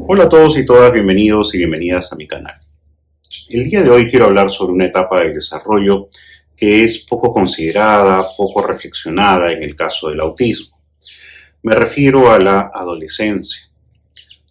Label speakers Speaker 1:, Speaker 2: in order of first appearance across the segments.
Speaker 1: Hola a todos y todas, bienvenidos y bienvenidas a mi canal. El día de hoy quiero hablar sobre una etapa del desarrollo que es poco considerada, poco reflexionada en el caso del autismo. Me refiero a la adolescencia.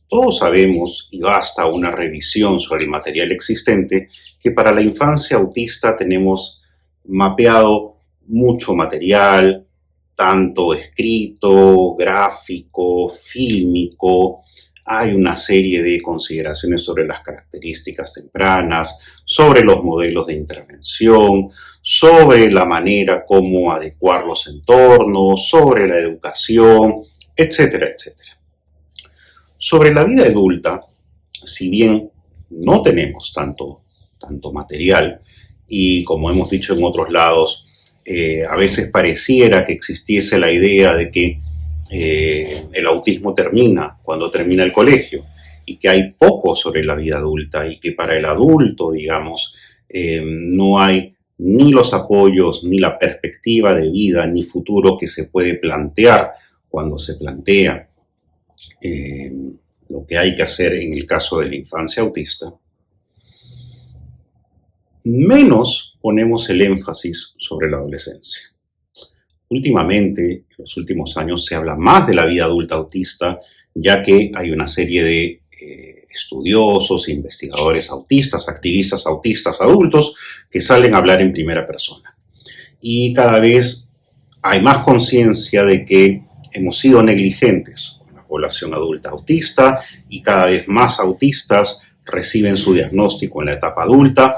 Speaker 1: Todos sabemos, y basta una revisión sobre el material existente, que para la infancia autista tenemos mapeado mucho material, tanto escrito, gráfico, fílmico. Hay una serie de consideraciones sobre las características tempranas, sobre los modelos de intervención, sobre la manera como adecuar los entornos, sobre la educación, etcétera, etcétera. Sobre la vida adulta, si bien no tenemos tanto material, y como hemos dicho en otros lados, a veces pareciera que existiese la idea de que el autismo termina cuando termina el colegio y que hay poco sobre la vida adulta y que para el adulto, digamos, no hay ni los apoyos, ni la perspectiva de vida, ni futuro que se puede plantear cuando se plantea lo que hay que hacer en el caso de la infancia autista, menos ponemos el énfasis sobre la adolescencia. Últimamente, en los últimos años, se habla más de la vida adulta autista, ya que hay una serie de estudiosos, investigadores autistas, activistas autistas adultos, que salen a hablar en primera persona. Y cada vez hay más conciencia de que hemos sido negligentes con la población adulta autista y cada vez más autistas reciben su diagnóstico en la etapa adulta.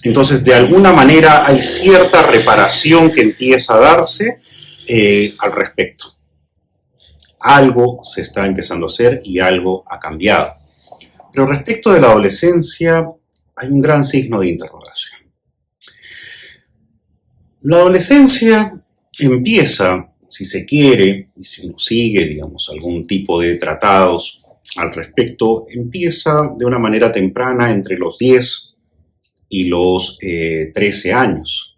Speaker 1: Entonces, de alguna manera, hay cierta reparación que empieza a darse al respecto. Algo se está empezando a hacer y algo ha cambiado. Pero respecto de la adolescencia, hay un gran signo de interrogación. La adolescencia empieza, si se quiere, y si uno sigue, digamos, algún tipo de tratados al respecto, empieza de una manera temprana entre los 10 y los 13 años.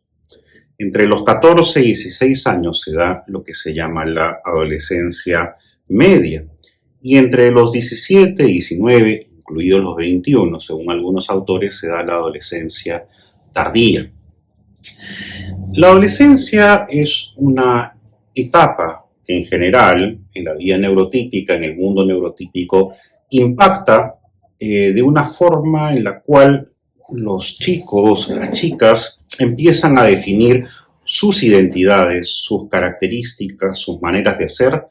Speaker 1: Entre los 14 y 16 años se da lo que se llama la adolescencia media. Y entre los 17 y 19, incluidos los 21, según algunos autores, se da la adolescencia tardía. La adolescencia es una etapa que en general, en la vida neurotípica, en el mundo neurotípico, impacta de una forma en la cual los chicos, las chicas, empiezan a definir sus identidades, sus características, sus maneras de ser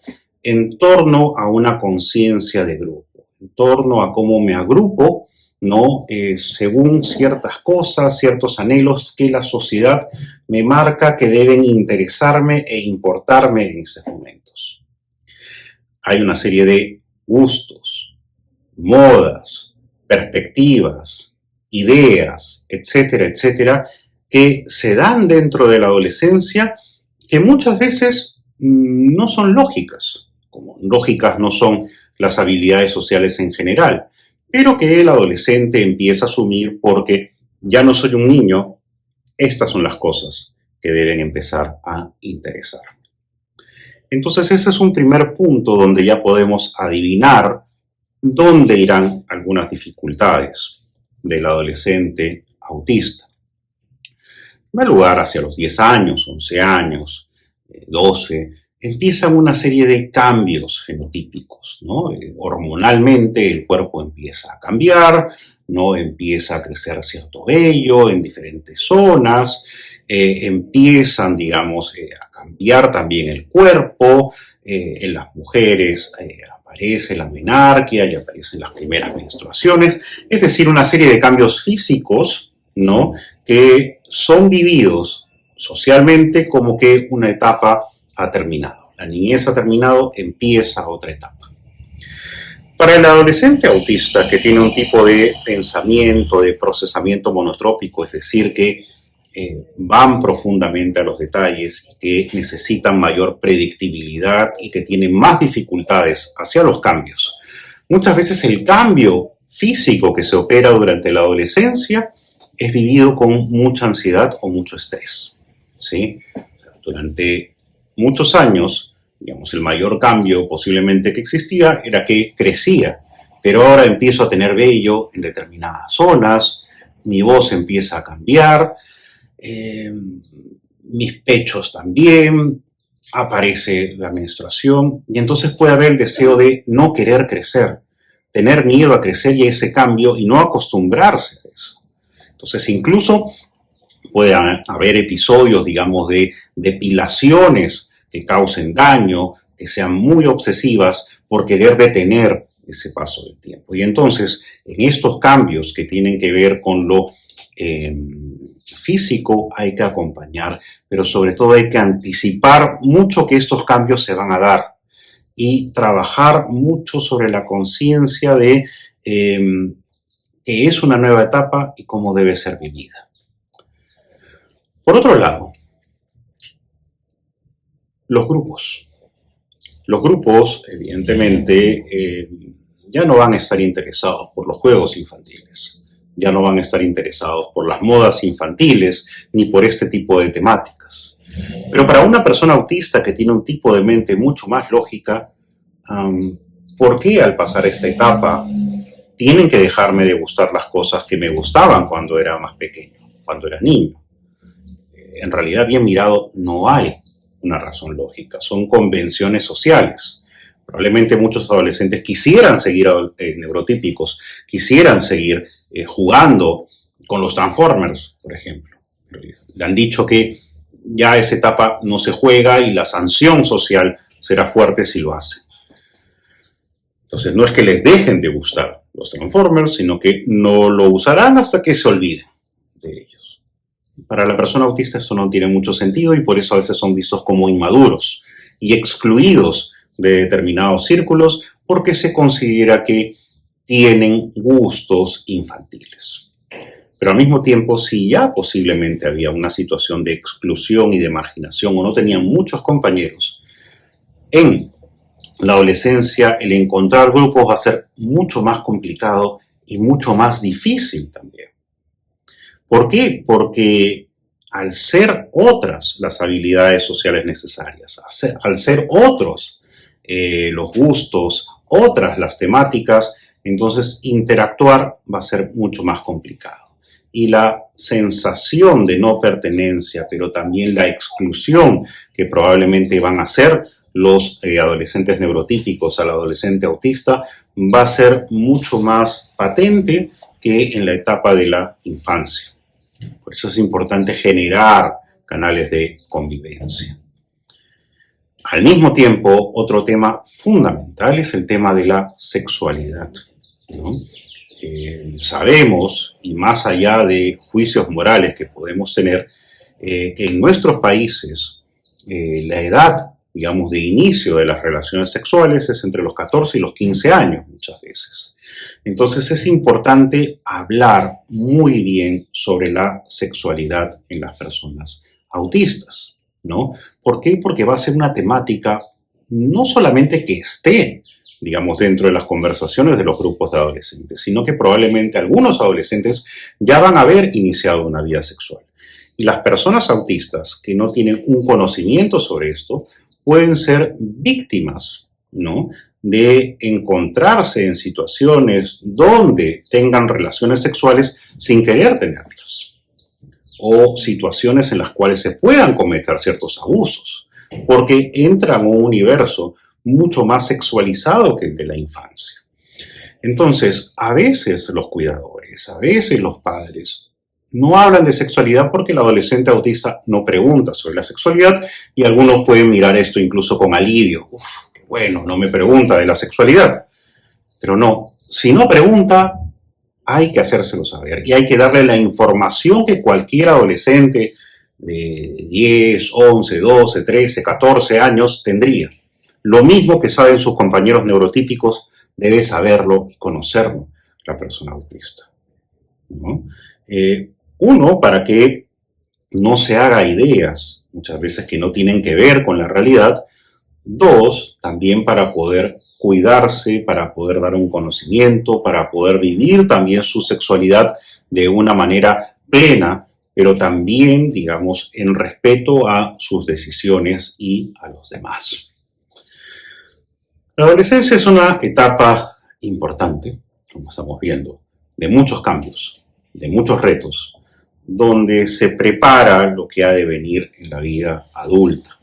Speaker 1: en torno a una conciencia de grupo, en torno a cómo me agrupo, ¿no? Según ciertas cosas, ciertos anhelos que la sociedad me marca que deben interesarme e importarme en esos momentos. Hay una serie de gustos, modas, perspectivas, ideas, etcétera, etcétera, que se dan dentro de la adolescencia que muchas veces no son lógicas, como lógicas no son las habilidades sociales en general, pero que el adolescente empieza a asumir porque ya no soy un niño, estas son las cosas que deben empezar a interesar. Entonces ese es un primer punto donde ya podemos adivinar dónde irán algunas dificultades del adolescente autista. Da lugar hacia los 10 años, 11 años, 12, empiezan una serie de cambios fenotípicos, ¿no? Hormonalmente el cuerpo empieza a cambiar, ¿no? Empieza a crecer cierto vello en diferentes zonas, empiezan, digamos, a cambiar también el cuerpo, en las mujeres aparece la menarquia y aparecen las primeras menstruaciones, es decir, una serie de cambios físicos, ¿no? Que son vividos socialmente como que una etapa ha terminado. La niñez ha terminado, empieza otra etapa. Para el adolescente autista que tiene un tipo de pensamiento, de procesamiento monotrópico, es decir, que van profundamente a los detalles y que necesitan mayor predictibilidad y que tienen más dificultades hacia los cambios. Muchas veces el cambio físico que se opera durante la adolescencia es vivido con mucha ansiedad o mucho estrés, ¿sí? O sea, durante muchos años, digamos, el mayor cambio posiblemente que existía era que crecía pero ahora empiezo a tener vello en determinadas zonas, mi voz empieza a cambiar, mis pechos también, aparece la menstruación y entonces puede haber el deseo de no querer crecer, tener miedo a crecer y a ese cambio y no acostumbrarse a eso. Entonces incluso puede haber episodios, digamos, de depilaciones que causen daño, que sean muy obsesivas por querer detener ese paso del tiempo. Y entonces, en estos cambios que tienen que ver con lo físico, hay que acompañar, pero sobre todo hay que anticipar mucho que estos cambios se van a dar y trabajar mucho sobre la conciencia de que es una nueva etapa y cómo debe ser vivida. Por otro lado, los grupos. Los grupos, evidentemente, ya no van a estar interesados por los juegos infantiles, ya no van a estar interesados por las modas infantiles, ni por este tipo de temáticas. Pero para una persona autista que tiene un tipo de mente mucho más lógica, ¿por qué al pasar esta etapa tienen que dejarme de gustar las cosas que me gustaban cuando era más pequeño, cuando era niño? En realidad, bien mirado, no hay una razón lógica, son convenciones sociales. Probablemente muchos adolescentes quisieran seguir neurotípicos, quisieran seguir jugando con los Transformers, por ejemplo. Le han dicho que ya esa etapa no se juega y la sanción social será fuerte si lo hacen. Entonces no es que les dejen de gustar los Transformers, sino que no lo usarán hasta que se olviden de ellos. Para la persona autista esto no tiene mucho sentido y por eso a veces son vistos como inmaduros y excluidos de determinados círculos porque se considera que tienen gustos infantiles. Pero al mismo tiempo, si ya posiblemente había una situación de exclusión y de marginación o no tenían muchos compañeros, en la adolescencia el encontrar grupos va a ser mucho más complicado y mucho más difícil también. ¿Por qué? Porque al ser otras las habilidades sociales necesarias, al ser otros los gustos, otras las temáticas, entonces interactuar va a ser mucho más complicado. Y la sensación de no pertenencia, pero también la exclusión que probablemente van a hacer los adolescentes neurotípicos al adolescente autista, va a ser mucho más patente que en la etapa de la infancia. Por eso es importante generar canales de convivencia. Al mismo tiempo, otro tema fundamental es el tema de la sexualidad, ¿no? Sabemos, y más allá de juicios morales que podemos tener, que en nuestros países la edad, digamos, de inicio de las relaciones sexuales es entre los 14 y los 15 años muchas veces. Entonces es importante hablar muy bien sobre la sexualidad en las personas autistas, ¿no? ¿Por qué? Porque va a ser una temática no solamente que esté, digamos, dentro de las conversaciones de los grupos de adolescentes, sino que probablemente algunos adolescentes ya van a haber iniciado una vida sexual. Y las personas autistas que no tienen un conocimiento sobre esto pueden ser víctimas, ¿no?, de encontrarse en situaciones donde tengan relaciones sexuales sin querer tenerlas, o situaciones en las cuales se puedan cometer ciertos abusos, porque entran a un universo mucho más sexualizado que el de la infancia. Entonces, a veces los cuidadores, a veces los padres no hablan de sexualidad porque el adolescente autista no pregunta sobre la sexualidad y algunos pueden mirar esto incluso con alivio. Uf, qué bueno, no me pregunta de la sexualidad. Pero no, si no pregunta, hay que hacérselo saber y hay que darle la información que cualquier adolescente de 10, 11, 12, 13, 14 años tendría. Lo mismo que saben sus compañeros neurotípicos, debe saberlo y conocerlo la persona autista, ¿no? Uno, para que no se haga ideas, muchas veces que no tienen que ver con la realidad. Dos, también para poder cuidarse, para poder dar un conocimiento, para poder vivir también su sexualidad de una manera plena, pero también, digamos, en respeto a sus decisiones y a los demás. La adolescencia es una etapa importante, como estamos viendo, de muchos cambios, de muchos retos, donde se prepara lo que ha de venir en la vida adulta.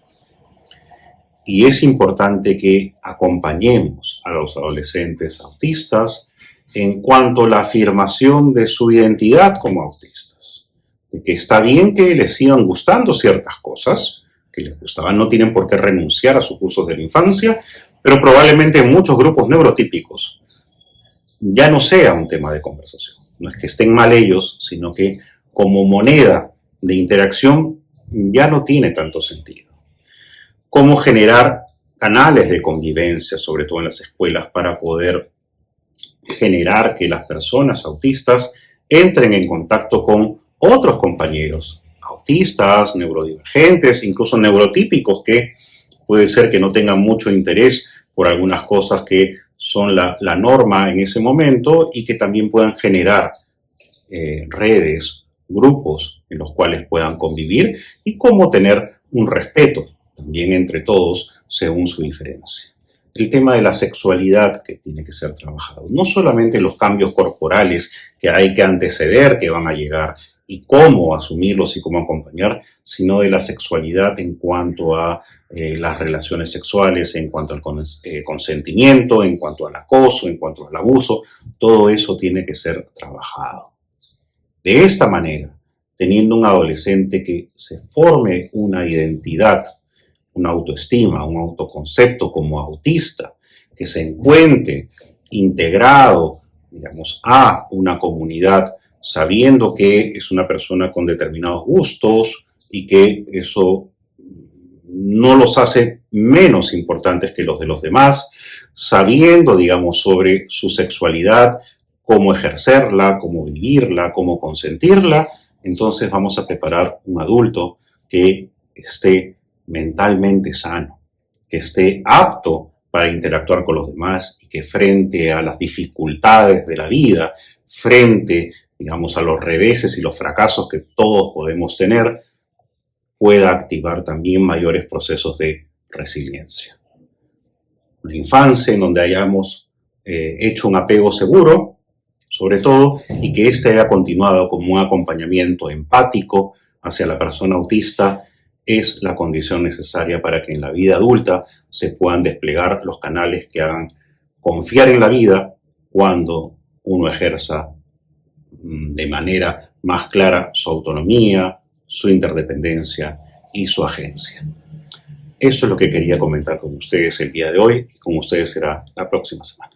Speaker 1: Y es importante que acompañemos a los adolescentes autistas en cuanto a la afirmación de su identidad como autistas. De que está bien que les sigan gustando ciertas cosas, que les gustaban, no tienen por qué renunciar a sus gustos de la infancia, pero probablemente en muchos grupos neurotípicos ya no sea un tema de conversación. No es que estén mal ellos, sino que como moneda de interacción ya no tiene tanto sentido. Cómo generar canales de convivencia, sobre todo en las escuelas, para poder generar que las personas autistas entren en contacto con otros compañeros autistas, neurodivergentes, incluso neurotípicos, que puede ser que no tengan mucho interés por algunas cosas que son la norma en ese momento, y que también puedan generar redes, grupos en los cuales puedan convivir, y cómo tener un respeto también entre todos según su diferencia. El tema de la sexualidad que tiene que ser trabajado, no solamente los cambios corporales que hay que anteceder, que van a llegar, y cómo asumirlos y cómo acompañar, sino de la sexualidad en cuanto a las relaciones sexuales, en cuanto al consentimiento, en cuanto al acoso, en cuanto al abuso. Todo eso tiene que ser trabajado. De esta manera, teniendo un adolescente que se forme una identidad, una autoestima, un autoconcepto como autista, que se encuentre integrado, digamos, a una comunidad, sabiendo que es una persona con determinados gustos y que eso no los hace menos importantes que los de los demás, sabiendo, digamos, sobre su sexualidad, cómo ejercerla, cómo vivirla, cómo consentirla. Entonces vamos a preparar un adulto que esté mentalmente sano, que esté apto para interactuar con los demás, y que frente a las dificultades de la vida, frente, digamos, a los reveses y los fracasos que todos podemos tener, pueda activar también mayores procesos de resiliencia. Una infancia en donde hayamos hecho un apego seguro, sobre todo, y que éste haya continuado como un acompañamiento empático hacia la persona autista, es la condición necesaria para que en la vida adulta se puedan desplegar los canales que hagan confiar en la vida cuando uno ejerza de manera más clara su autonomía, su interdependencia y su agencia. Eso es lo que quería comentar con ustedes el día de hoy, y con ustedes será la próxima semana.